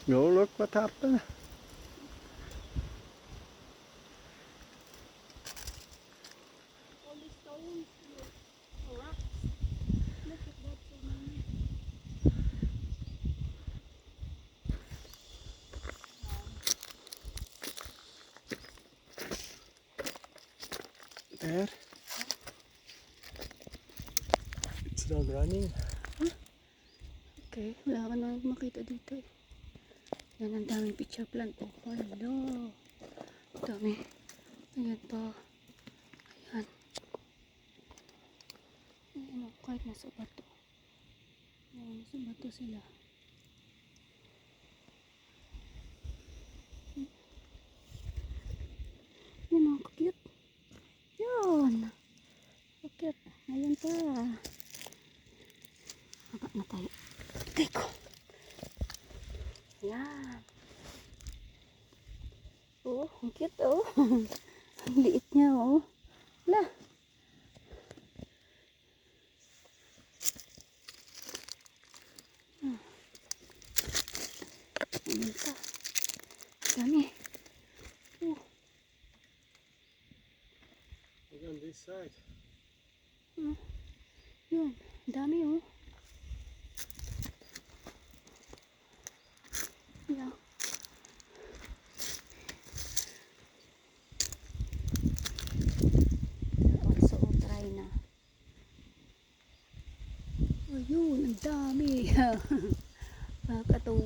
Go look what happened. All the stones, the rocks. Look at that, so many. There. It's dog running. Okay, wala ka na makita dito eh. Yan, ang daming picture plant. Oh, hello. Dami. Ayan pa. Ayan. Ayan, oh, kahit nasa bato. Ayan, nasa bato sila. Yan, oh, cute. Yan. Cute. Ayan pa. Haba na tayo. Teko. Yan. Oh, ang cute oh. Ang liit niya oh. Wala. Ayan pa. Dami. Oh. Look on this side. Yun. Dami oh. Yeah. Also, try na. Ayun, ang dami. Nakakatuwa.